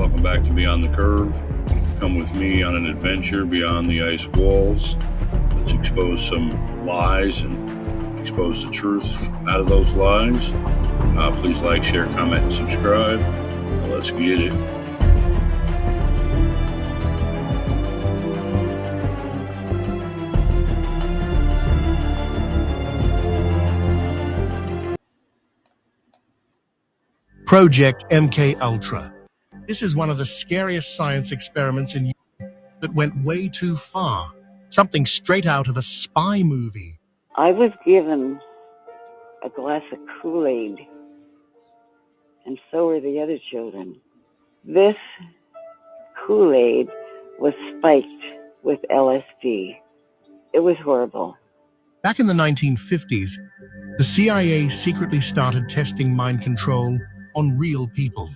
Welcome back to Beyond the Curve. Come with me on an adventure beyond the ice walls. Let's expose some lies and expose the truth out of those lies. Please like, share, comment, and subscribe. Let's get it. Project MK Ultra. This is one of the scariest science experiments in that went way too far. Something straight out of a spy movie. I was given a glass of Kool-Aid, and so were the other children. This Kool-Aid was spiked with LSD. It was horrible. Back in the 1950s, the CIA secretly started testing mind control on real people.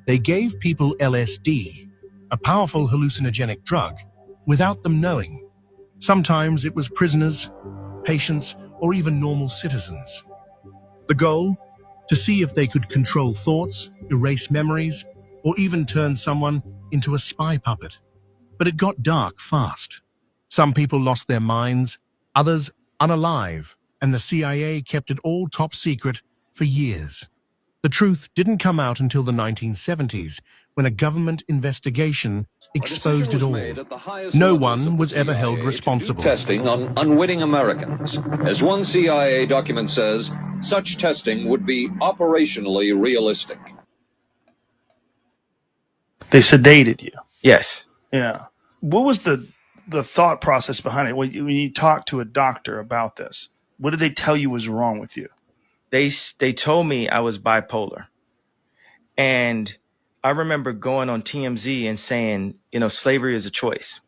They gave people LSD, a powerful hallucinogenic drug, without them knowing. Sometimes it was prisoners, patients, or even normal citizens. The goal? To see if they could control thoughts, erase memories, or even turn someone into a spy puppet. But it got dark fast. Some people lost their minds, others unalive, and the CIA kept it all top secret for years. The truth didn't come out until the 1970s, when a government investigation exposed it all. No one was ever held responsible. Testing on unwitting Americans. As one CIA document says, such testing would be operationally realistic. They sedated you. Yes. Yeah. What was the thought process behind it? When you talked to a doctor about this, what did they tell you was wrong with you? They told me I was bipolar. And I remember going on TMZ and saying, slavery is a choice.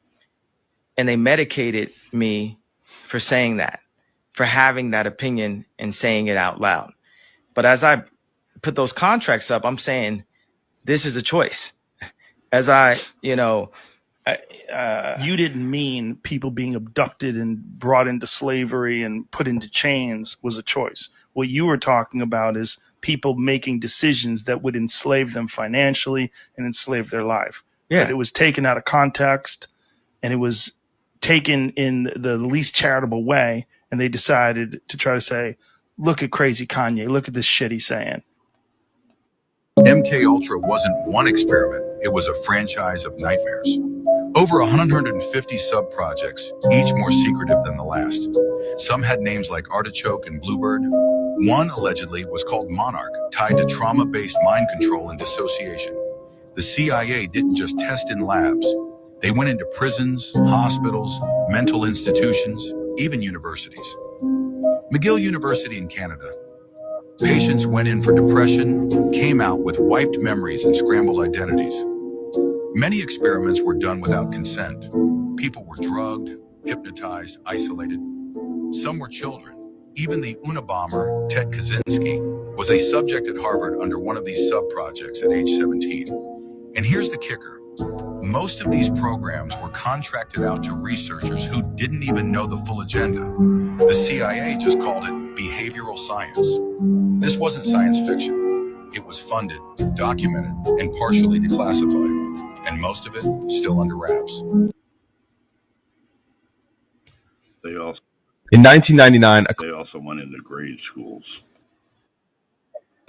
And they medicated me for saying that, for having that opinion and saying it out loud. But as I put those contracts up, I'm saying, this is a choice. As you didn't mean people being abducted and brought into slavery and put into chains was a choice. What you were talking about is people making decisions that would enslave them financially and enslave their life. Yeah. But it was taken out of context, and it was taken in the least charitable way, and they decided to try to say, look at crazy Kanye, look at this shit he's saying. MK Ultra wasn't one experiment, it was a franchise of nightmares. Over 150 sub-projects, each more secretive than the last. Some had names like Artichoke and Bluebird. One allegedly was called Monarch, tied to trauma-based mind control and dissociation. The CIA didn't just test in labs. They went into prisons, hospitals, mental institutions, even universities. McGill University in Canada. Patients went in for depression, came out with wiped memories and scrambled identities. Many experiments were done without consent. People were drugged, hypnotized, isolated. Some were children. Even the Unabomber, Ted Kaczynski, was a subject at Harvard under one of these sub-projects at age 17. And here's the kicker. Most of these programs were contracted out to researchers who didn't even know the full agenda. The CIA just called it behavioral science. This wasn't science fiction. It was funded, documented, and partially declassified. And most of it still under wraps. In 1999, They also went into grade schools.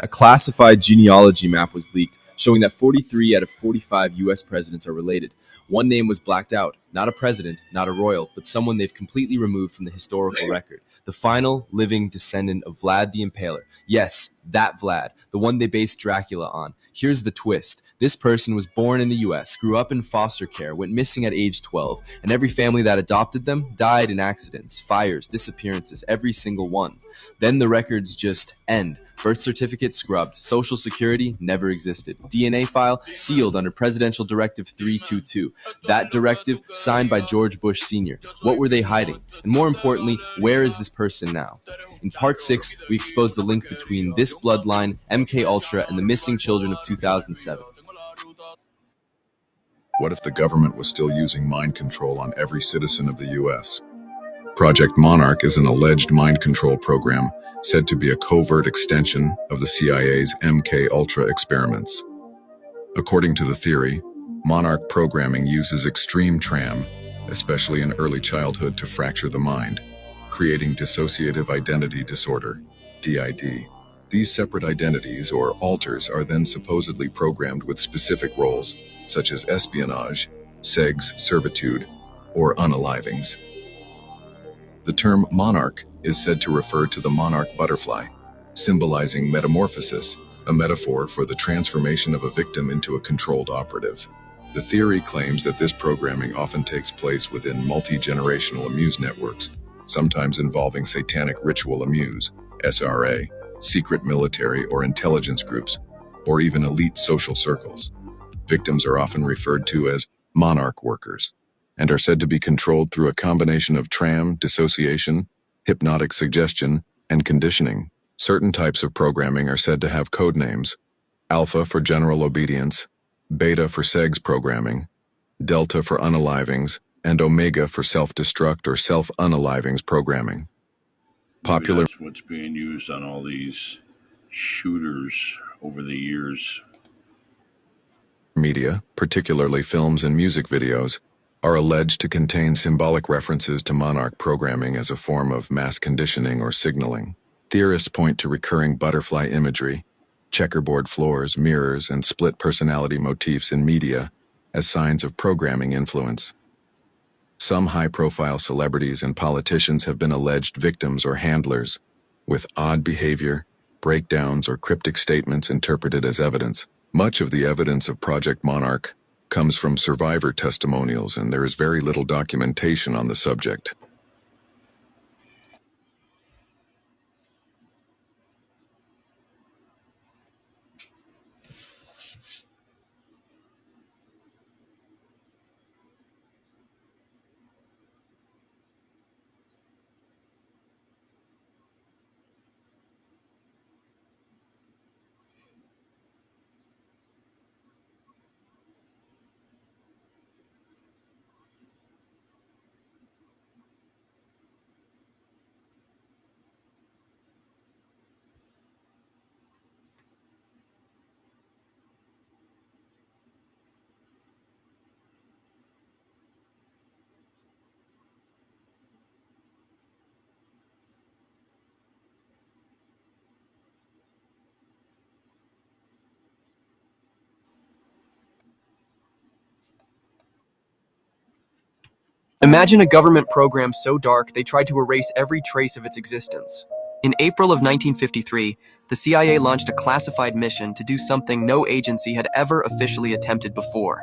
a classified genealogy map was leaked, showing that 43 out of 45 U.S. presidents are related. One name was blacked out, not a president, not a royal, but someone they've completely removed from the historical record. The final living descendant of Vlad the Impaler. Yes, that Vlad, the one they based Dracula on. Here's the twist. This person was born in the U.S., grew up in foster care, went missing at age 12, and every family that adopted them died in accidents, fires, disappearances, every single one. Then the records just end. Birth certificate scrubbed. Social security never existed. DNA file sealed under Presidential Directive 322. That directive signed by George Bush Sr. What were they hiding? And more importantly, where is this person now? In part 6, we expose the link between this bloodline, MK Ultra, and the missing children of 2007. What if the government was still using mind control on every citizen of the U.S.? Project Monarch is an alleged mind control program said to be a covert extension of the CIA's MK Ultra experiments. According to the theory, monarch programming uses extreme TRAM, especially in early childhood, to fracture the mind, creating dissociative identity disorder, DID. These separate identities, or alters, are then supposedly programmed with specific roles, such as espionage, sex, servitude, or unalivings. The term monarch is said to refer to the monarch butterfly, symbolizing metamorphosis, a metaphor for the transformation of a victim into a controlled operative. The theory claims that this programming often takes place within multi-generational amuse networks, sometimes involving satanic ritual amuse, SRA, secret military or intelligence groups, or even elite social circles. Victims are often referred to as monarch workers and are said to be controlled through a combination of TRAM, dissociation, hypnotic suggestion, and conditioning. Certain types of programming are said to have code names: alpha for general obedience, beta for segs programming, delta for unalivings, and omega for self-destruct or self-unalivings programming. Maybe Popular that's what's being used on all these shooters over the years. media, particularly films and music videos, are alleged to contain symbolic references to monarch programming as a form of mass conditioning or signaling. Theorists point to recurring butterfly imagery, checkerboard floors, mirrors, and split personality motifs in media as signs of programming influence. Some high-profile celebrities and politicians have been alleged victims or handlers, with odd behavior, breakdowns, or cryptic statements interpreted as evidence. Much of the evidence of Project Monarch comes from survivor testimonials, and there is very little documentation on the subject. Imagine a government program so dark they tried to erase every trace of its existence. In April of 1953, the CIA launched a classified mission to do something no agency had ever officially attempted before: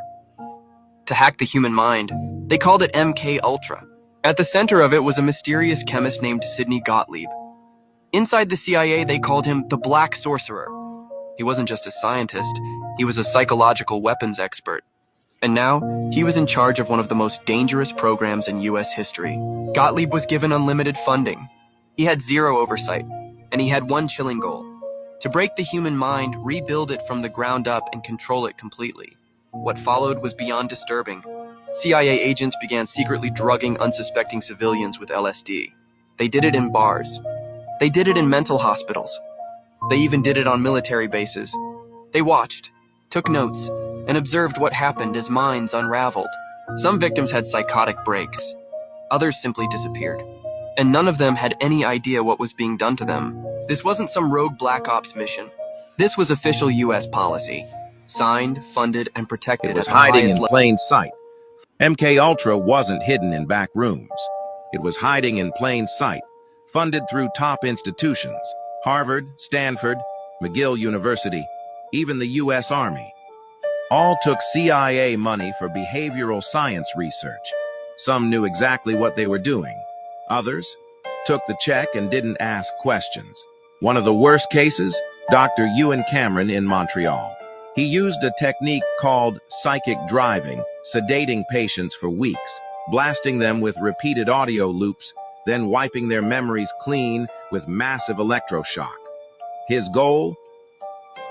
to hack the human mind. They called it MK Ultra. At the center of it was a mysterious chemist named Sidney Gottlieb. Inside the CIA, they called him the Black Sorcerer. He wasn't just a scientist, he was a psychological weapons expert. And now, he was in charge of one of the most dangerous programs in US history. Gottlieb was given unlimited funding. He had zero oversight, and he had one chilling goal: to break the human mind, rebuild it from the ground up, and control it completely. What followed was beyond disturbing. CIA agents began secretly drugging unsuspecting civilians with LSD. They did it in bars. They did it in mental hospitals. They even did it on military bases. They watched, took notes, and observed what happened as minds unraveled. Some victims had psychotic breaks. Others simply disappeared. And none of them had any idea what was being done to them. This wasn't some rogue Black Ops mission. This was official US policy, signed, funded, and protected. It was at the hiding highest in level. plain sight. MK Ultra wasn't hidden in back rooms. It was hiding in plain sight, funded through top institutions: Harvard, Stanford, McGill University, even the US Army. All took CIA money for behavioral science research. Some knew exactly what they were doing. Others took the check and didn't ask questions. One of the worst cases, Dr. Ewan Cameron in Montreal. He used a technique called psychic driving, sedating patients for weeks, blasting them with repeated audio loops, then wiping their memories clean with massive electroshock. His goal?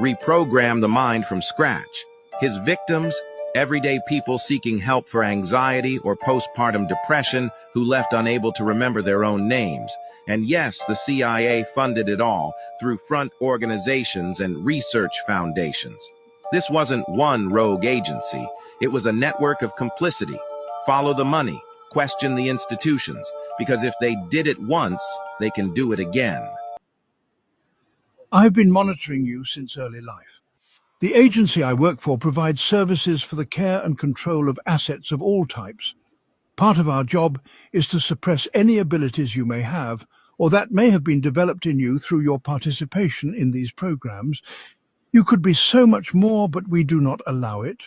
Reprogram the mind from scratch. His victims? Everyday people seeking help for anxiety or postpartum depression who left unable to remember their own names. And yes, the CIA funded it all through front organizations and research foundations. This wasn't one rogue agency. It was a network of complicity. Follow the money, question the institutions, because if they did it once, they can do it again. I've been monitoring you since early life. The agency I work for provides services for the care and control of assets of all types. Part of our job is to suppress any abilities you may have or that may have been developed in you through your participation in these programs. You could be so much more, but we do not allow it.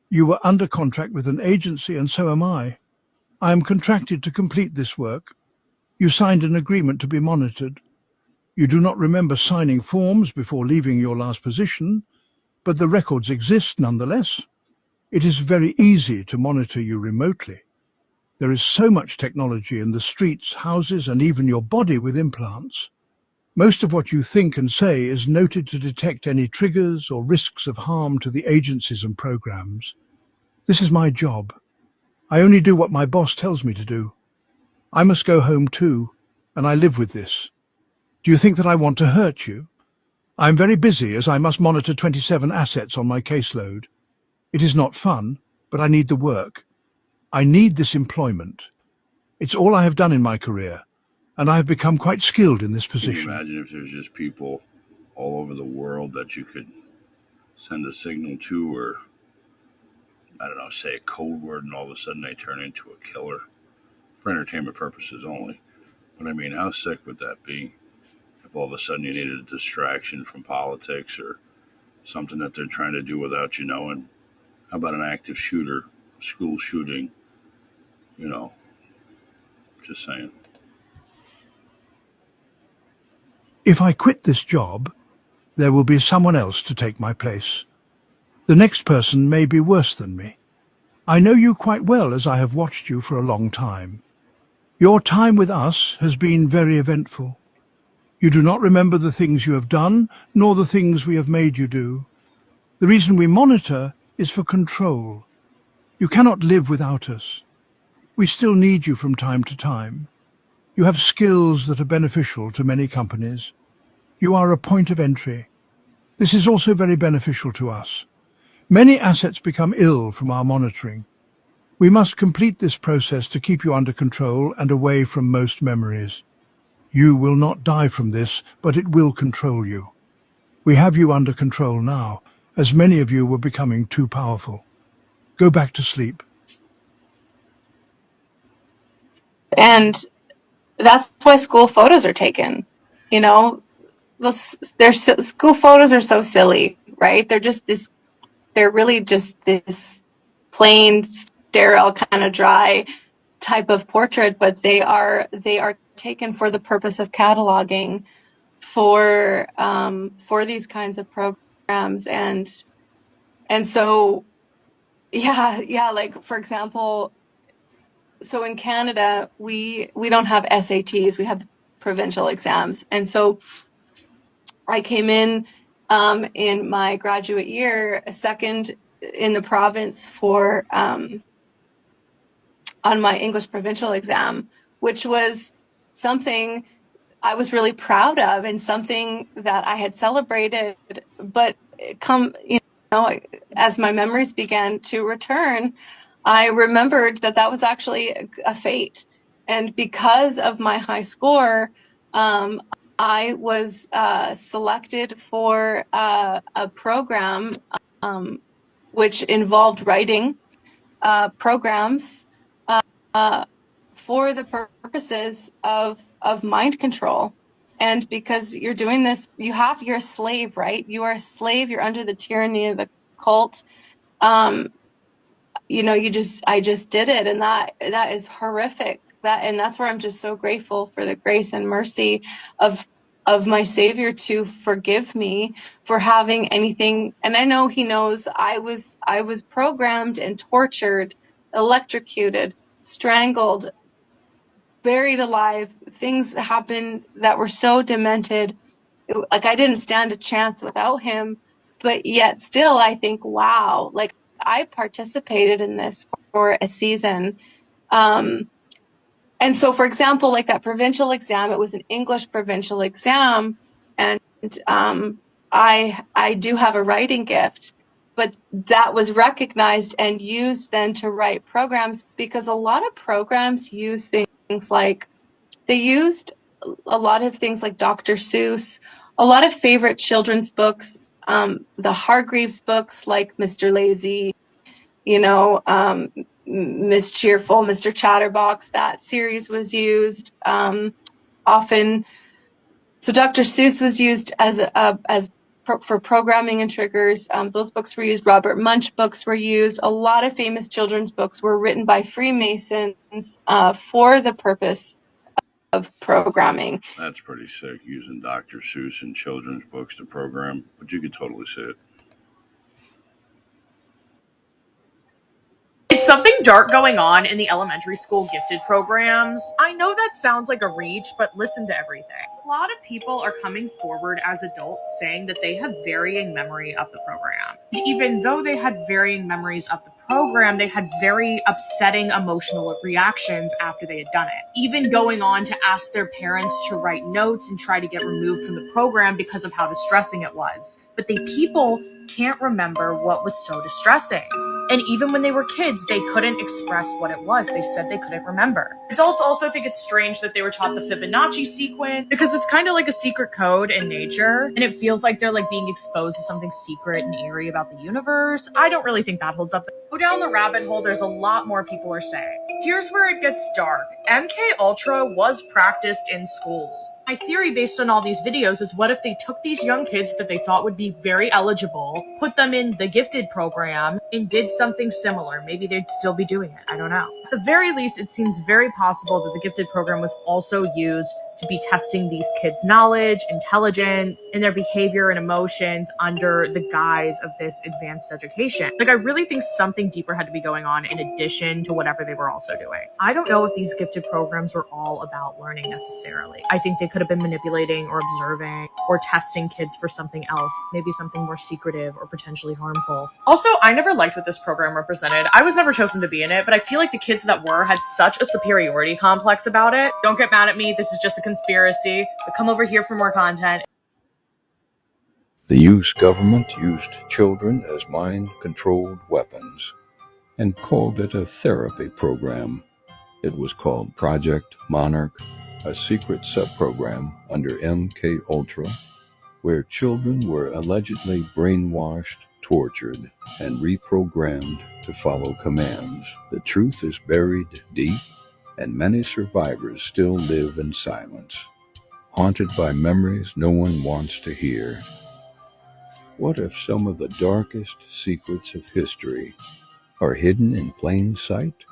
You were under contract with an agency, and so am I. I am contracted to complete this work. You signed an agreement to be monitored. You do not remember signing forms before leaving your last position, but the records exist nonetheless. It is very easy to monitor you remotely. There is so much technology in the streets, houses, and even your body with implants. Most of what you think and say is noted to detect any triggers or risks of harm to the agencies and programs. This is my job. I only do what my boss tells me to do. I must go home too, and I live with this. Do you think that I want to hurt you? I am very busy as I must monitor 27 assets on my caseload. It is not fun, but I need the work. I need this employment. It's all I have done in my career, and I have become quite skilled in this Can you position. imagine if there's just people all over the world that you could send a signal to, or I don't know, say a code word, and all of a sudden they turn into a killer for entertainment purposes only? But I mean, how sick would that be if all of a sudden you needed a distraction from politics or something that they're trying to do without you knowing? How about an active shooter, school shooting? You know, just saying. If I quit this job, there will be someone else to take my place. The next person may be worse than me. I know you quite well as I have watched you for a long time. Your time with us has been very eventful. You do not remember the things you have done, nor the things we have made you do. The reason we monitor is for control. You cannot live without us. We still need you from time to time. You have skills that are beneficial to many companies. You are a point of entry. This is also very beneficial to us. Many assets become ill from our monitoring. We must complete this process to keep you under control and away from most memories. You will not die from this, but it will control you. We have you under control now, as many of you were becoming too powerful. Go back to sleep. And that's why school photos are taken. You know, school photos are so silly, right? They're really just this plain, sterile, kind of dry type of portrait, but they are taken for the purpose of cataloging for these kinds of programs. And so yeah, like for example, so in Canada we don't have SATs, we have provincial exams. And so I came in my graduate year second in the province for on my English provincial exam, which was something I was really proud of and something that I had celebrated. But as my memories began to return, I remembered that was actually a fate. And because of my high score, I was selected for a program which involved writing programs for the purposes of mind control. And because you're doing this, you're a slave, right? You are a slave. You're under the tyranny of the cult. I just did it, and that is horrific. That's where I'm just so grateful for the grace and mercy of my Savior to forgive me for having anything. And I know He knows I was programmed and tortured, electrocuted, strangled, buried alive. Things happened that were so demented. Like I didn't stand a chance without Him, but yet still I think, wow, like I participated in this for a season. And so, for example, like that provincial exam, it was an English provincial exam, and I do have a writing gift. but that was recognized and used then to write programs, because a lot of programs use things like, they used a lot of things like Dr. Seuss, a lot of favorite children's books, the Hargreaves books like Mr. Lazy, Miss Cheerful, Mr. Chatterbox, that series was used often. So Dr. Seuss was used for programming and triggers. Those books were used. Robert Munch books were used. A lot of famous children's books were written by Freemasons for the purpose of programming. That's pretty sick, using Dr. Seuss and children's books to program, but you could totally see it. Is something dark going on in the elementary school gifted programs? I know that sounds like a reach, but listen to everything. A lot of people are coming forward as adults saying that they have varying memory of the program. Even though they had varying memories of the program, they had very upsetting emotional reactions after they had done it. Even going on to ask their parents to write notes and try to get removed from the program because of how distressing it was. But the people can't remember what was so distressing. And even when they were kids, they couldn't express what it was. They said they couldn't remember. Adults also think it's strange that they were taught the Fibonacci sequence, because it's kind of like a secret code in nature, and it feels like they're like being exposed to something secret and eerie about the universe. I don't really think that holds up. Go down the rabbit hole, there's a lot more people are saying. Here's where it gets dark. MK Ultra was practiced in schools. My theory based on all these videos is, what if they took these young kids that they thought would be very eligible, put them in the gifted program, and did something similar? Maybe they'd still be doing it. I don't know. At the very least, it seems very possible that the gifted program was also used to be testing these kids' knowledge, intelligence, and their behavior and emotions under the guise of this advanced education. Like, I really think something deeper had to be going on in addition to whatever they were also doing. I don't know if these gifted programs were all about learning necessarily. I think they could have been manipulating or observing or testing kids for something else, maybe something more secretive or potentially harmful. Also, I never liked what this program represented. I was never chosen to be in it, but I feel like the kids that were had such a superiority complex about it. Don't get mad at me, this is just a conspiracy, but come over here for more content. The US government used children as mind-controlled weapons and called it a therapy program. It was called Project Monarch, a secret subprogram under MK Ultra, where children were allegedly brainwashed, tortured, and reprogrammed to follow commands. The truth is buried deep, and many survivors still live in silence, haunted by memories no one wants to hear. What if some of the darkest secrets of history are hidden in plain sight?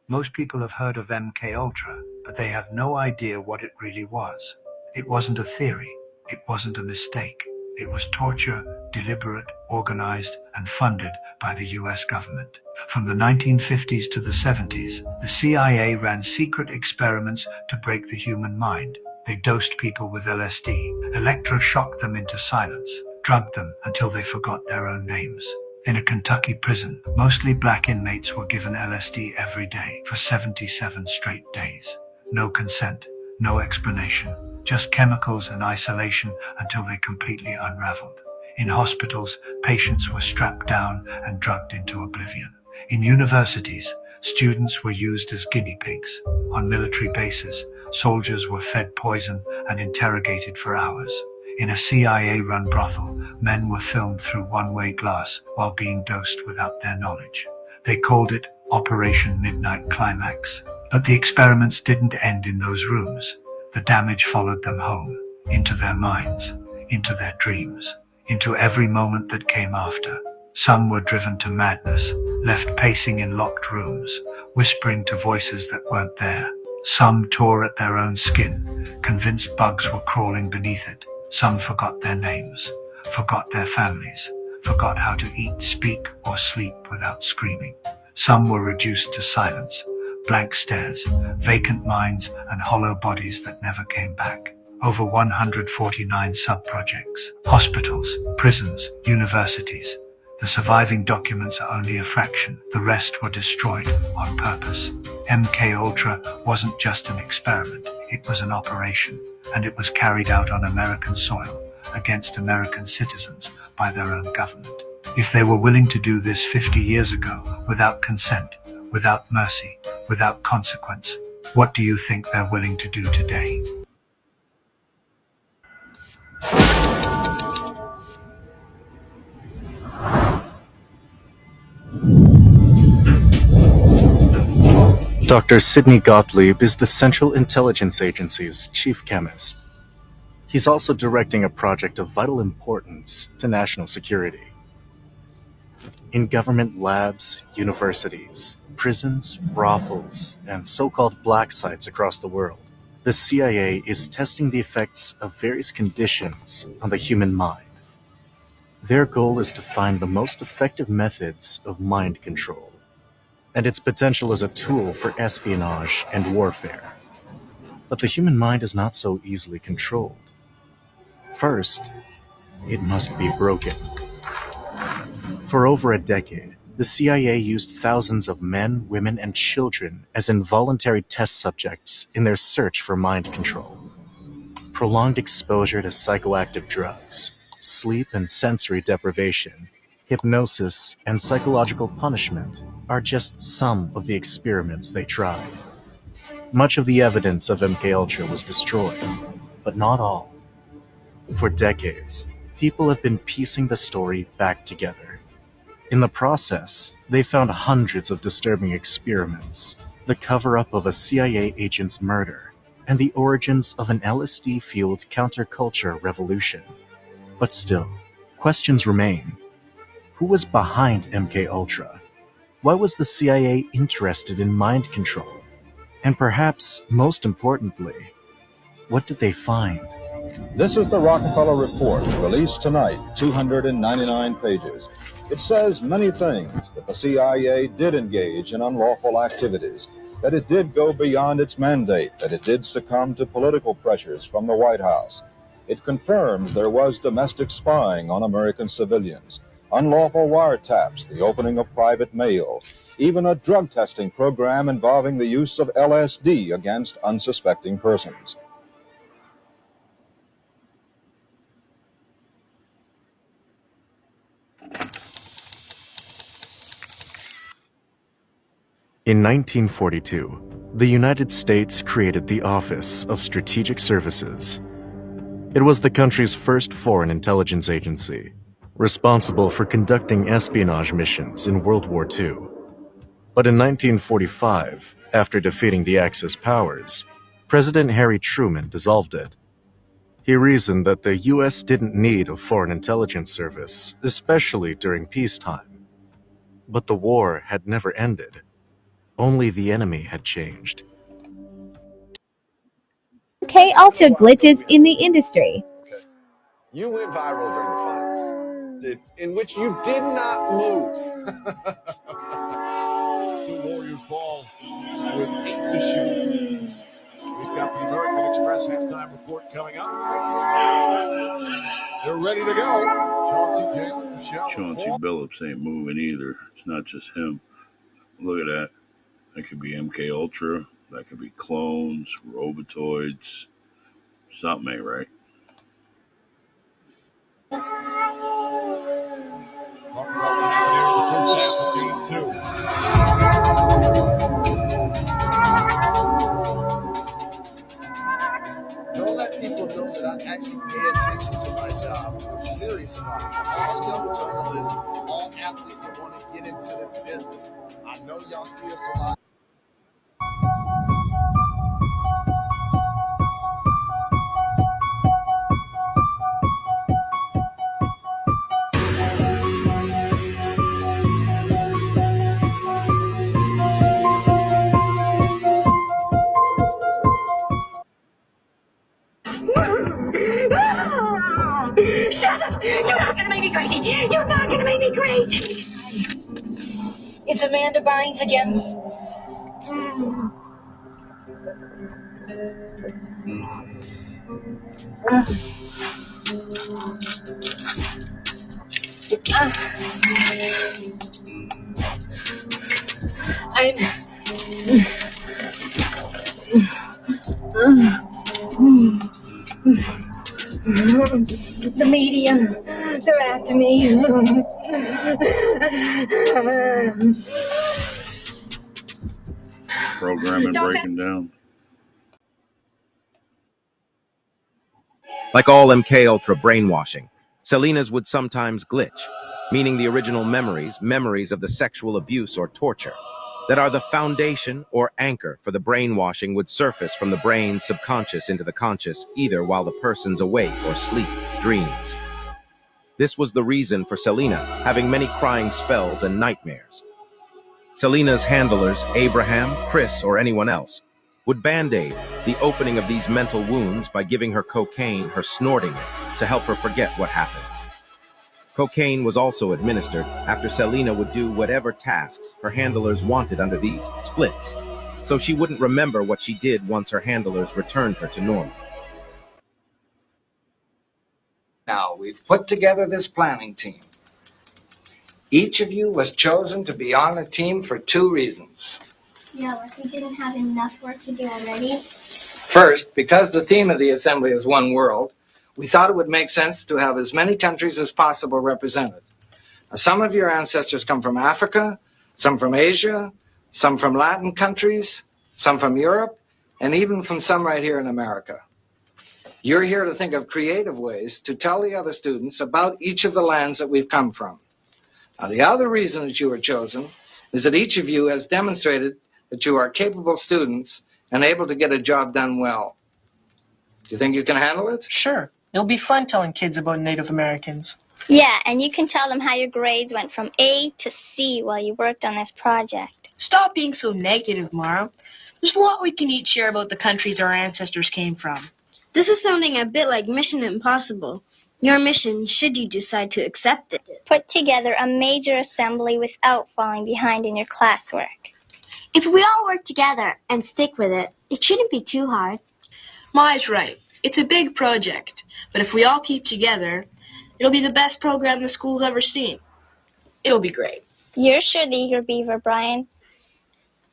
Most people have heard of MK Ultra, but they have no idea what it really was. It wasn't a theory. It wasn't a mistake. It was torture, deliberate, organized, and funded by the US government. From the 1950s to the 70s, the CIA ran secret experiments to break the human mind. They dosed people with LSD, electroshocked them into silence, drugged them until they forgot their own names. In a Kentucky prison, mostly black inmates were given LSD every day for 77 straight days. No consent, no explanation, just chemicals and isolation until they completely unraveled. In hospitals, patients were strapped down and drugged into oblivion. In universities, students were used as guinea pigs. On military bases, soldiers were fed poison and interrogated for hours. In a CIA-run brothel, men were filmed through one-way glass while being dosed without their knowledge. They called it Operation Midnight Climax. But the experiments didn't end in those rooms. The damage followed them home, into their minds, into their dreams, into every moment that came after. Some were driven to madness, left pacing in locked rooms, whispering to voices that weren't there. Some tore at their own skin, convinced bugs were crawling beneath it. Some forgot their names, forgot their families, forgot how to eat, speak, or sleep without screaming. Some were reduced to silence, blank stares, vacant minds, and hollow bodies that never came back. Over 149 sub-projects, hospitals, prisons, universities. The surviving documents are only a fraction. The rest were destroyed on purpose. MK Ultra wasn't just an experiment. It was an operation, and it was carried out on American soil, against American citizens, by their own government. If they were willing to do this 50 years ago, without consent, without mercy, without consequence, what do you think they're willing to do today? Dr. Sidney Gottlieb is the Central Intelligence Agency's chief chemist. He's also directing a project of vital importance to national security. In government labs, universities, prisons, brothels, and so-called black sites across the world, the CIA is testing the effects of various conditions on the human mind. Their goal is to find the most effective methods of mind control and its potential as a tool for espionage and warfare. But the human mind is not so easily controlled. First, it must be broken. For over a decade, the CIA used thousands of men, women, and children as involuntary test subjects in their search for mind control. Prolonged exposure to psychoactive drugs, sleep and sensory deprivation, hypnosis, and psychological punishment are just some of the experiments they tried. Much of the evidence of MKUltra was destroyed, but not all. For decades, people have been piecing the story back together. In the process, they found hundreds of disturbing experiments, the cover-up of a CIA agent's murder, and the origins of an LSD-fueled counterculture revolution. But still, questions remain. Who was behind MKUltra? Why was the CIA interested in mind control? And perhaps, most importantly, what did they find? This is the Rockefeller Report, released tonight, 299 pages. It says many things: that the CIA did engage in unlawful activities, that it did go beyond its mandate, that it did succumb to political pressures from the White House. It confirms there was domestic spying on American civilians, unlawful wiretaps, the opening of private mail, even a drug testing program involving the use of LSD against unsuspecting persons. In 1942, the United States created the Office of Strategic Services. It was the country's first foreign intelligence agency, responsible for conducting espionage missions in World War II. But in 1945, after defeating the Axis powers, President Harry Truman dissolved it. He reasoned that the US didn't need a foreign intelligence service, especially during peacetime. But the war had never ended. Only the enemy had changed. G.a.t.e glitches in the industry. You went viral during the finals, in which you did not move. Still Warriors ball with 8 to shoot. We've got the American Express halftime report coming up. They're ready to go. Chauncey Billups ain't moving either. It's not just him. Look at that. That could be MK Ultra. That could be clones, robotoids. Something ain't right. Talk about what happened here in the first half of game 2. Don't let people know that I actually pay attention to my job. I'm serious about it. All young journalists, all athletes that want to get into this business, I know y'all see us a lot. Shut up! You're not gonna make me crazy! You're not gonna make me crazy! It's Amanda Bynes again. The media, They're after me. Programming breaking down. Like all MK Ultra brainwashing, Selena's would sometimes glitch, meaning the original memories of the sexual abuse or torture, that are the foundation or anchor for the brainwashing would surface from the brain's subconscious into the conscious, either while the person's awake or sleep, dreams. This was the reason for Selena having many crying spells and nightmares. Selena's handlers, Abraham, Chris, or anyone else, would band-aid the opening of these mental wounds by giving her cocaine, her snorting it, to help her forget what happened. Cocaine was also administered after Selena would do whatever tasks her handlers wanted under these splits, so she wouldn't remember what she did once her handlers returned her to normal. Now, we've put together this planning team. Each of you was chosen to be on the team for 2 reasons. Yeah, like we didn't have enough work to do already. First, because the theme of the assembly is one world, we thought it would make sense to have as many countries as possible represented. Now, some of your ancestors come from Africa, some from Asia, some from Latin countries, some from Europe, and even from some right here in America. You're here to think of creative ways to tell the other students about each of the lands that we've come from. Now, the other reason that you were chosen is that each of you has demonstrated that you are capable students and able to get a job done well. Do you think you can handle it? Sure. It'll be fun telling kids about Native Americans. Yeah, and you can tell them how your grades went from A to C while you worked on this project. Stop being so negative, Mara. There's a lot we can each share about the countries our ancestors came from. This is sounding a bit like Mission Impossible. Your mission, should you decide to accept it. Put together a major assembly without falling behind in your classwork. If we all work together and stick with it, it shouldn't be too hard. Mai's right. It's a big project, but if we all keep together, it'll be the best program the school's ever seen. It'll be great. You're sure the eager beaver, Brian?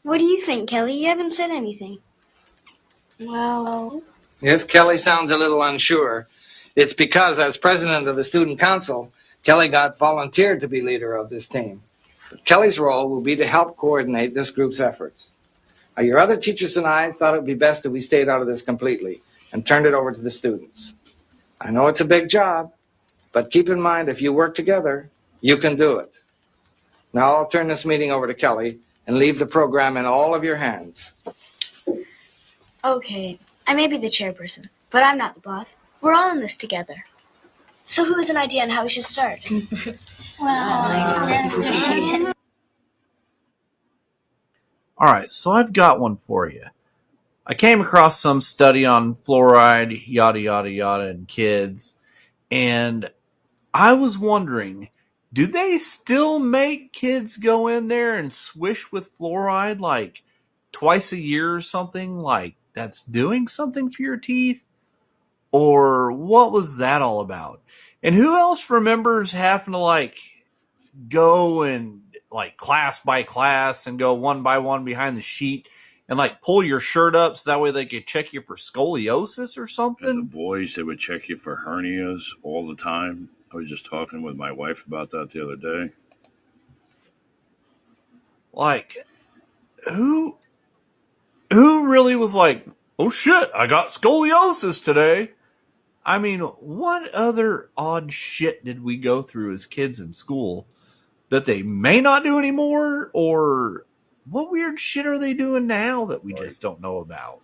What do you think, Kelly? You haven't said anything. Well... If Kelly sounds a little unsure, it's because as president of the student council, Kelly got volunteered to be leader of this team. But Kelly's role will be to help coordinate this group's efforts. Now, your other teachers and I thought it would be best if we stayed out of this completely and turned it over to the students. I know it's a big job, but keep in mind if you work together, you can do it. Now I'll turn this meeting over to Kelly and leave the program in all of your hands. Okay, I may be the chairperson, but I'm not the boss. We're all in this together. So who has an idea on how we should start? All right, so I've got one for you. I came across some study on fluoride, yada, yada, yada, in kids, and I was wondering, do they still make kids go in there and swish with fluoride like twice a year or something? Like that's doing something for your teeth? Or what was that all about? And who else remembers having to like go and like class by class and go one by one behind the sheet and like pull your shirt up so that way they could check you for scoliosis or something? And the boys, they would check you for hernias all the time. I was just talking with my wife about that the other day. Like, who really was like, oh shit, I got scoliosis today? I mean, what other odd shit did we go through as kids in school that they may not do anymore? Or what weird shit are they doing now that we just don't know about?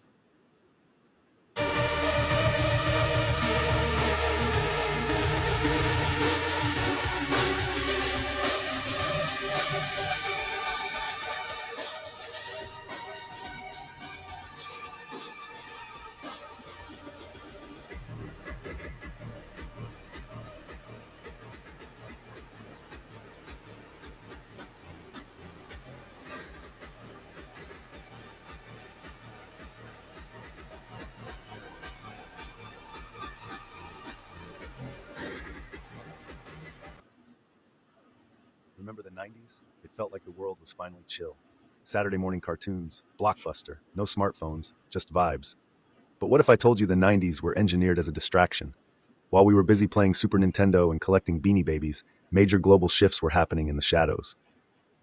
Remember the 90s? It felt like the world was finally chill. Saturday morning cartoons, Blockbuster, no smartphones, just vibes. But what if I told you the 90s were engineered as a distraction? While we were busy playing Super Nintendo and collecting Beanie Babies, major global shifts were happening in the shadows.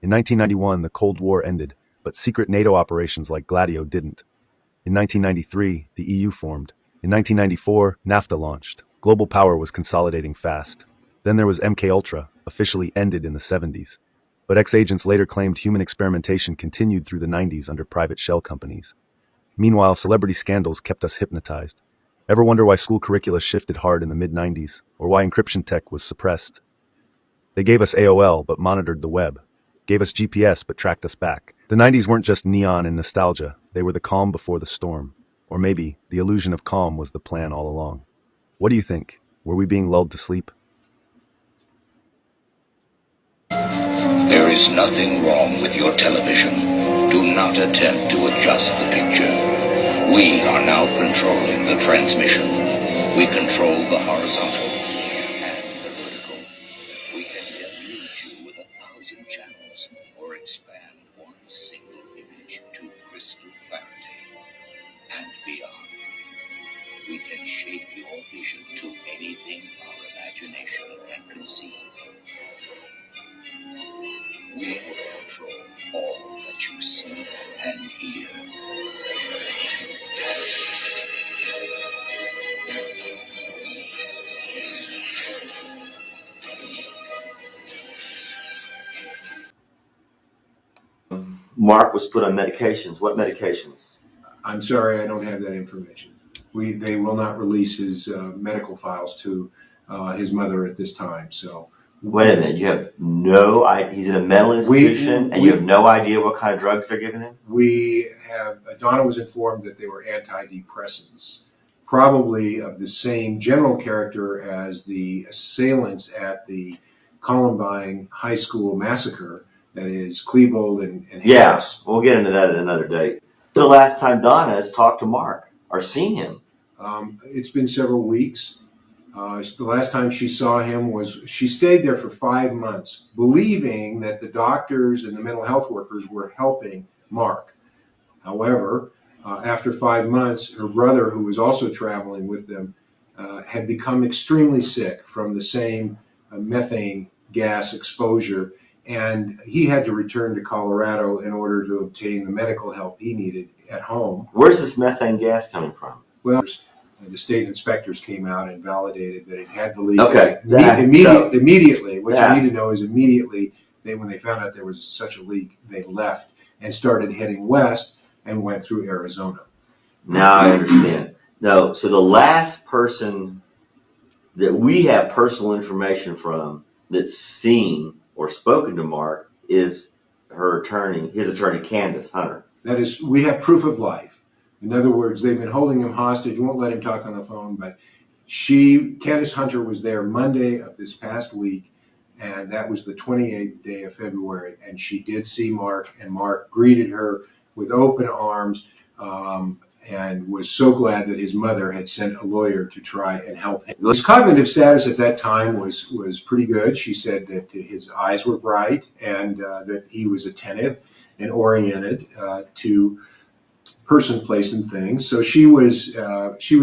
In 1991, the Cold War ended, but secret NATO operations like Gladio didn't. In 1993, the EU formed. In 1994, NAFTA launched. Global power was consolidating fast. Then there was MKUltra, officially ended in the 70s. But ex-agents later claimed human experimentation continued through the 90s under private shell companies. Meanwhile, celebrity scandals kept us hypnotized. Ever wonder why school curricula shifted hard in the mid-90s, or why encryption tech was suppressed? They gave us AOL but monitored the web. Gave us GPS but tracked us back. The 90s weren't just neon and nostalgia, they were the calm before the storm. Or maybe the illusion of calm was the plan all along. What do you think? Were we being lulled to sleep? There is nothing wrong with your television. Do not attempt to adjust the picture. We are now controlling the transmission. We control the horizontal and the vertical. We can deluge you with 1,000 channels or expand one single image to crystal clarity and beyond. We can shape your vision to anything our imagination can conceive. We will control all that you see and hear. Mark was put on medications. What medications? I'm sorry, I don't have that information. They will not release his medical files to his mother at this time. So wait a minute, you have no idea. He's in a mental institution, and you have no idea what kind of drugs they're giving him? We have, Donna was informed that they were antidepressants, probably of the same general character as the assailants at the Columbine High School massacre, that is Klebold and Harris. Yeah, we'll get into that at another date. The last time Donna has talked to Mark or seen him? It's been several weeks. The last time she saw him was, she stayed there for 5 months, believing that the doctors and the mental health workers were helping Mark. However, after 5 months, her brother, who was also traveling with them, had become extremely sick from the same methane gas exposure, and he had to return to Colorado in order to obtain the medical help he needed at home. Where's this methane gas coming from? Well, the state inspectors came out and validated that it had the leak. Okay. Immediately, what you need to know is immediately, when they found out there was such a leak, they left and started heading west and went through Arizona. Now I understand. No, so the last person that we have personal information from that's seen or spoken to Mark is his attorney, Candace Hunter. That is, we have proof of life. In other words, they've been holding him hostage, won't let him talk on the phone, but Candace Hunter was there Monday of this past week, and that was the 28th day of February, and she did see Mark, and Mark greeted her with open arms, and was so glad that his mother had sent a lawyer to try and help him. His cognitive status at that time was pretty good. She said that his eyes were bright and that he was attentive and oriented to person, place, and things. So she was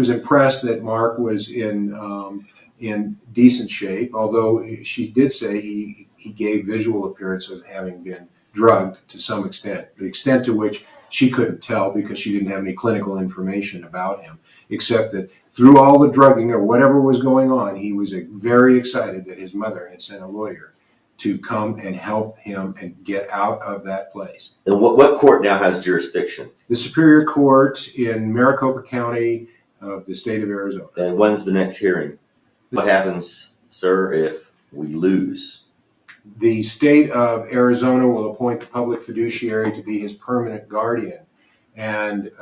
impressed that Mark was in decent shape, although she did say he gave visual appearance of having been drugged to some extent, the extent to which she couldn't tell because she didn't have any clinical information about him, except that through all the drugging or whatever was going on, he was very excited that his mother had sent a lawyer to come and help him and get out of that place. And what court now has jurisdiction? The Superior Court in Maricopa County of the state of Arizona. And when's the next hearing? What happens, sir, if we lose? The state of Arizona will appoint the public fiduciary to be his permanent guardian, and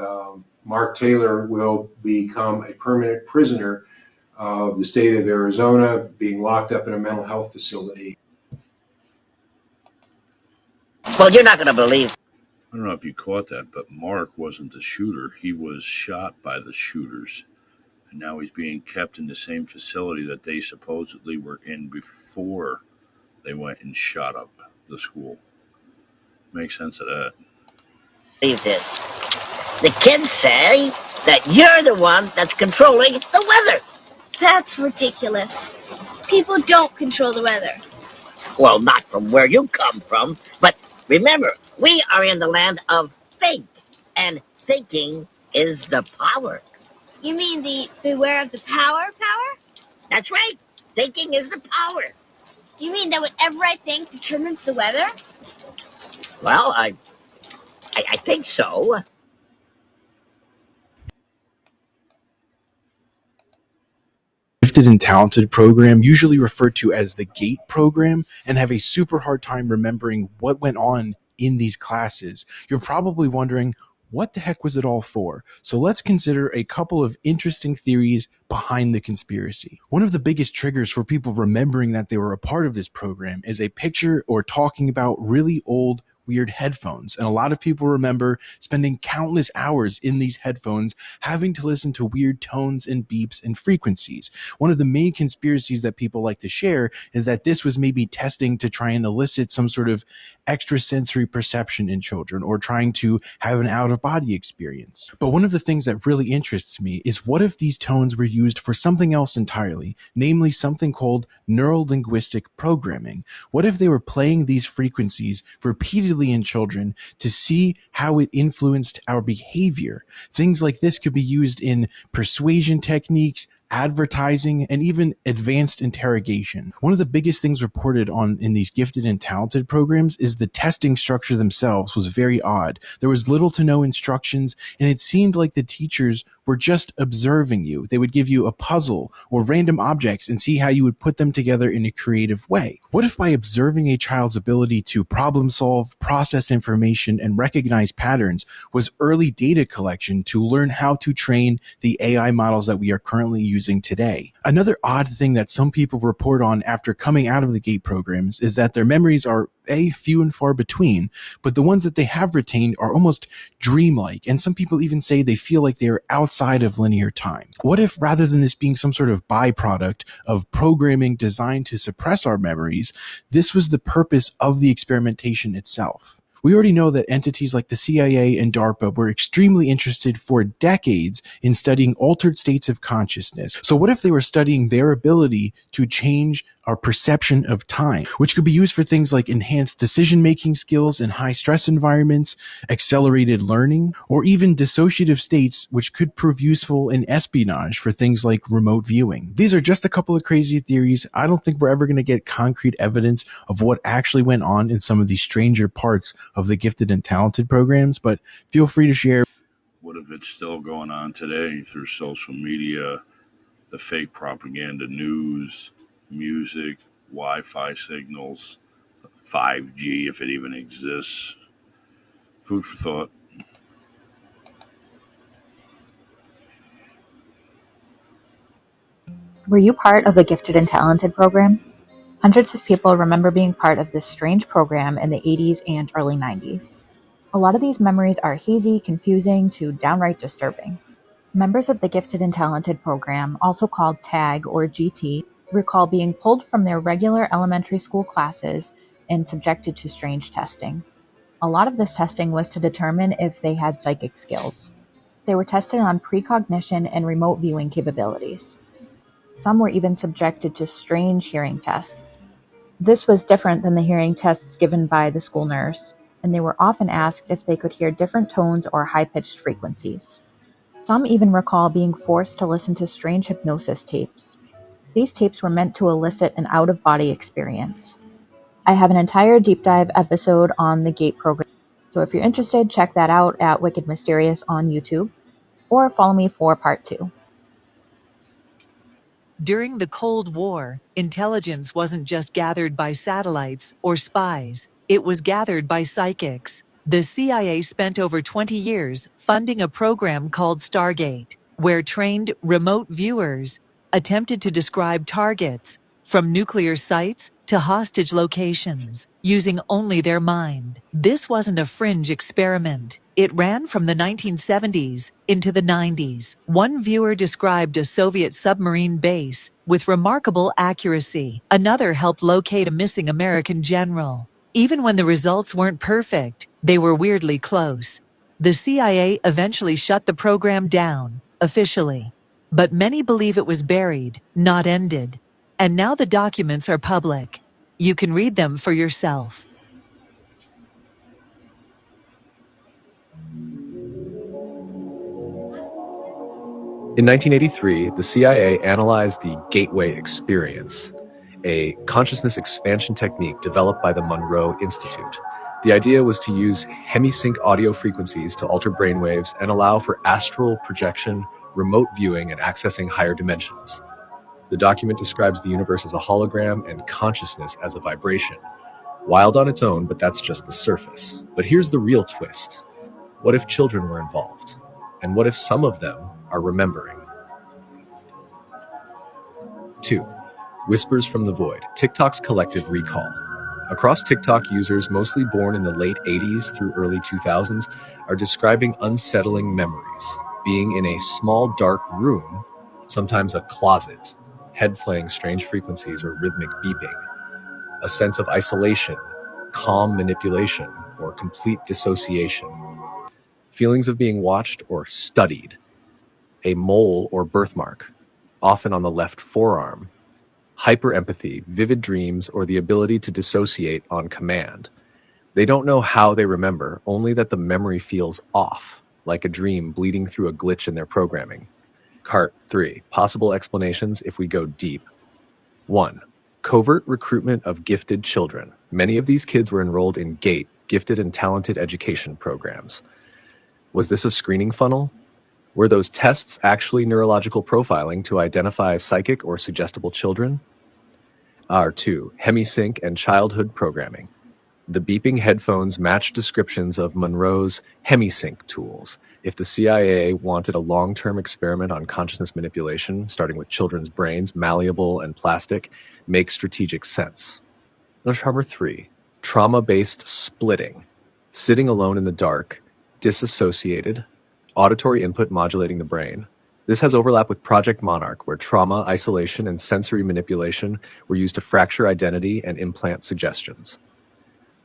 Mark Taylor will become a permanent prisoner of the state of Arizona, being locked up in a mental health facility. Well, you're not going to believe. I don't know if you caught that, but Mark wasn't the shooter. He was shot by the shooters. And now he's being kept in the same facility that they supposedly were in before they went and shot up the school. Makes sense of that. Believe this. The kids say that you're the one that's controlling the weather. That's ridiculous. People don't control the weather. Well, not from where you come from, but remember, we are in the land of think, and thinking is the power. You mean the beware of the power? That's right. Thinking is the power. You mean that whatever I think determines the weather? Well, I think so. Gifted and talented program, usually referred to as the GATE program, and have a super hard time remembering what went on in these classes. You're probably wondering, what the heck was it all for? So let's consider a couple of interesting theories behind the conspiracy. One of the biggest triggers for people remembering that they were a part of this program is a picture or talking about really old weird headphones. And a lot of people remember spending countless hours in these headphones having to listen to weird tones and beeps and frequencies. One of the main conspiracies that people like to share is that this was maybe testing to try and elicit some sort of extrasensory perception in children, or trying to have an out of body experience. But one of the things that really interests me is, what if these tones were used for something else entirely, namely something called neuro-linguistic programming? What if they were playing these frequencies repeatedly in children to see how it influenced our behavior? Things like this could be used in persuasion techniques, advertising, and even advanced interrogation. One of the biggest things reported on in these gifted and talented programs is the testing structure themselves was very odd. There was little to no instructions, and it seemed like the teachers were just observing you. They would give you a puzzle or random objects and see how you would put them together in a creative way. What if by observing a child's ability to problem solve, process information, and recognize patterns was early data collection to learn how to train the AI models that we are currently using today? Another odd thing that some people report on after coming out of the GATE programs is that their memories are few and far between, but the ones that they have retained are almost dreamlike, and some people even say they feel like they are outside of linear time. What if, rather than this being some sort of byproduct of programming designed to suppress our memories, this was the purpose of the experimentation itself? We already know that entities like the CIA and DARPA were extremely interested for decades in studying altered states of consciousness. So what if they were studying their ability to change our perception of time, which could be used for things like enhanced decision-making skills in high-stress environments, accelerated learning, or even dissociative states, which could prove useful in espionage for things like remote viewing? These are just a couple of crazy theories. I don't think we're ever going to get concrete evidence of what actually went on in some of these stranger parts of the gifted and talented programs, but feel free to share. What if it's still going on today through social media, the fake propaganda news, music, Wi-Fi signals, 5G, if it even exists? Food for thought. Were you part of the Gifted and Talented program? Hundreds of people remember being part of this strange program in the 80s and early 90s. A lot of these memories are hazy, confusing, to downright disturbing. Members of the Gifted and Talented program, also called TAG or G.a.t.e, recall being pulled from their regular elementary school classes and subjected to strange testing. A lot of this testing was to determine if they had psychic skills. They were tested on precognition and remote viewing capabilities. Some were even subjected to strange hearing tests. This was different than the hearing tests given by the school nurse, and they were often asked if they could hear different tones or high-pitched frequencies. Some even recall being forced to listen to strange hypnosis tapes. These tapes were meant to elicit an out-of-body experience. I have an entire deep dive episode on the GATE program, so if you're interested, check that out at Wicked Mysterious on YouTube, or follow me for part 2. During the Cold War, intelligence wasn't just gathered by satellites or spies, it was gathered by psychics. The CIA spent over 20 years funding a program called Stargate, where trained remote viewers attempted to describe targets, from nuclear sites to hostage locations, using only their mind. This wasn't a fringe experiment. It ran from the 1970s into the 90s. One viewer described a Soviet submarine base with remarkable accuracy. Another helped locate a missing American general. Even when the results weren't perfect, they were weirdly close. The CIA eventually shut the program down, officially. But many believe it was buried, not ended. And now the documents are public. You can read them for yourself. In 1983, the CIA analyzed the Gateway experience, a consciousness expansion technique developed by the Monroe Institute. The idea was to use hemisync audio frequencies to alter brainwaves and allow for astral projection, remote viewing, and accessing higher dimensions. The document describes the universe as a hologram and consciousness as a vibration. Wild on its own, but that's just the surface. But here's the real twist. What if children were involved? And what if some of them are remembering? 2. Whispers from the Void, TikTok's collective recall. Across TikTok, users mostly born in the late 80s through early 2000s are describing unsettling memories, being in a small dark room, sometimes a closet, head playing strange frequencies or rhythmic beeping, a sense of isolation, calm manipulation, or complete dissociation, feelings of being watched or studied, a mole or birthmark, often on the left forearm, hyperempathy, vivid dreams, or the ability to dissociate on command. They don't know how they remember, only that the memory feels off, like a dream bleeding through a glitch in their programming. Cart 3. Possible explanations if we go deep. 1. Covert recruitment of gifted children. Many of these kids were enrolled in GATE, gifted and talented education programs. Was this a screening funnel? Were those tests actually neurological profiling to identify psychic or suggestible children? R2. Hemisync and childhood programming. The beeping headphones match descriptions of Monroe's Hemisync tools. If the CIA wanted a long-term experiment on consciousness manipulation, starting with children's brains, malleable and plastic, makes strategic sense. Number 3. Trauma-based splitting. Sitting alone in the dark, disassociated, auditory input modulating the brain. This has overlap with Project Monarch, where trauma, isolation, and sensory manipulation were used to fracture identity and implant suggestions.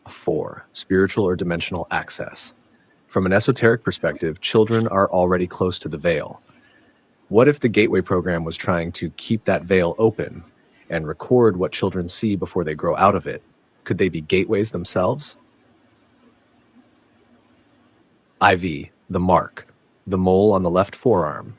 4. Spiritual or dimensional access. From an esoteric perspective, children are already close to the veil. What if the Gateway program was trying to keep that veil open and record what children see before they grow out of it? Could they be gateways themselves? IV, the mark, the mole on the left forearm,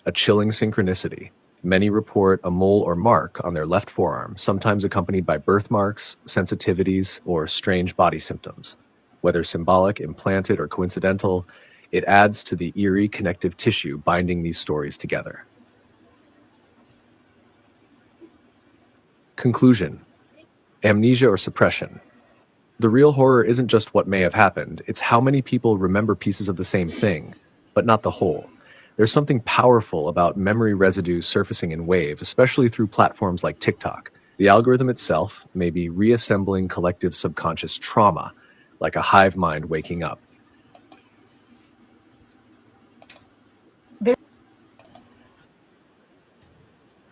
a chilling synchronicity. Many report a mole or mark on their left forearm, sometimes accompanied by birthmarks, sensitivities, or strange body symptoms. Whether symbolic, implanted, or coincidental, it adds to the eerie connective tissue binding these stories together. Conclusion: amnesia or suppression. The real horror isn't just what may have happened, it's how many people remember pieces of the same thing, but not the whole. There's something powerful about memory residue surfacing in waves, especially through platforms like TikTok. The algorithm itself may be reassembling collective subconscious trauma, like a hive mind waking up.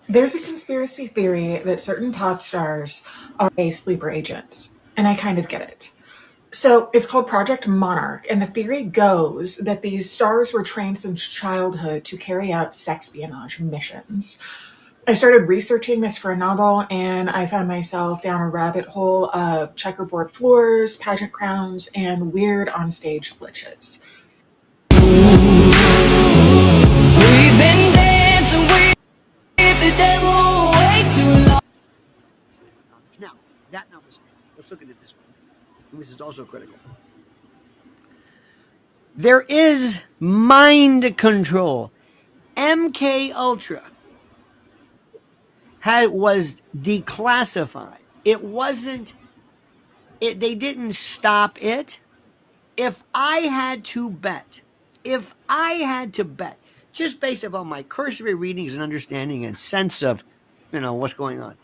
There's a conspiracy theory that certain pop stars are sleeper agents, and I kind of get it. So it's called Project Monarch, and the theory goes that these stars were trained since childhood to carry out sexpionage missions. I started researching this for a novel, and I found myself down a rabbit hole of checkerboard floors, pageant crowns, and weird onstage glitches. We've been dancing with the devil way too long. Now, that notwithstanding, let's look at it this way. And this is also critical. There is mind control. MK Ultra was declassified. It wasn't. They didn't stop it. If I had to bet, just based upon my cursory readings and understanding and sense of, what's going on,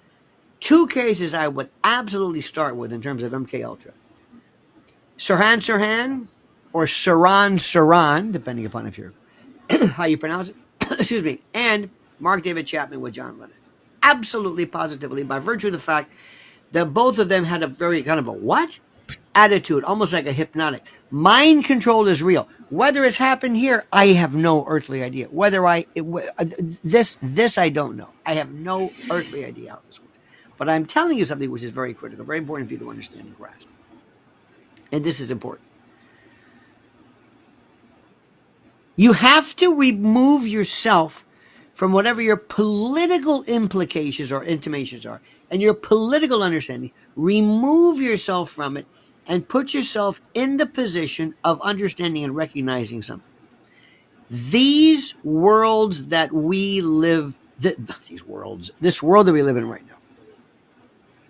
two cases I would absolutely start with in terms of MK Ultra: Sirhan or Saran, depending upon if you're how you pronounce it. Excuse me, and Mark David Chapman with John Lennon. Absolutely, positively, by virtue of the fact that both of them had a very kind of a what? attitude, almost like a hypnotic. Mind control is real. Whether it's happened here, I have no earthly idea. Whether this I don't know. I have no earthly idea how this works. But I'm telling you something which is very critical, very important for you to understand and grasp. And this is important. You have to remove yourself from whatever your political implications or intimations are and your political understanding. Remove yourself from it and put yourself in the position of understanding and recognizing something. These worlds that we live, this world that we live in right now,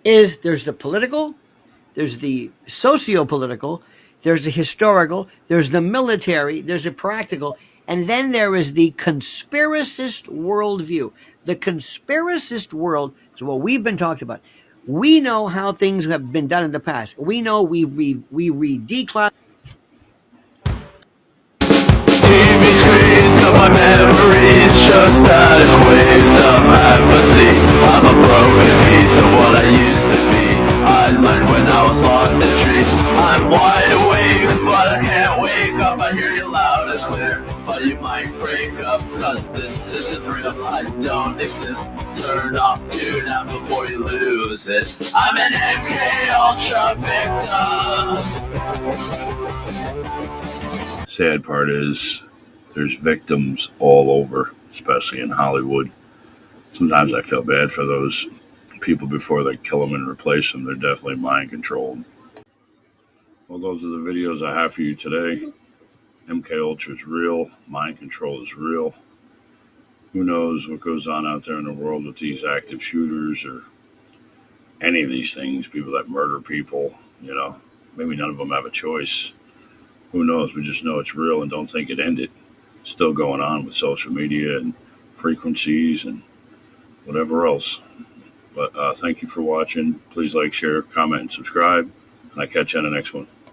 there's the political, there's the socio-political, there's the historical, there's the military, there's the practical, and then there is the conspiracist worldview. The conspiracist world is what we've been talking about. We know how things have been done in the past. We know we declass. TV screens of my memories, just adequate of apathy. I'm a broken piece of what I used to be. I learned when I was lost in trees. I'm wide awake, but I can't wake up. I hear you loud and clear, but you might break up, cause this isn't real. I don't exist. Turn off, tune out before you lose it. I'm an MK Ultra victim. Sad part is there's victims all over, especially in Hollywood. Sometimes I feel bad for those people before they kill them and replace them. They're definitely mind controlled. Well, those are the videos I have for you today. MK Ultra is real. Mind control is real. Who knows what goes on out there in the world with these active shooters or any of these things, people that murder people, maybe none of them have a choice. Who knows? We just know it's real and don't think it ended. It's still going on with social media and frequencies and whatever else. But thank you for watching. Please like, share, comment, and subscribe. And I'll catch you on the next one.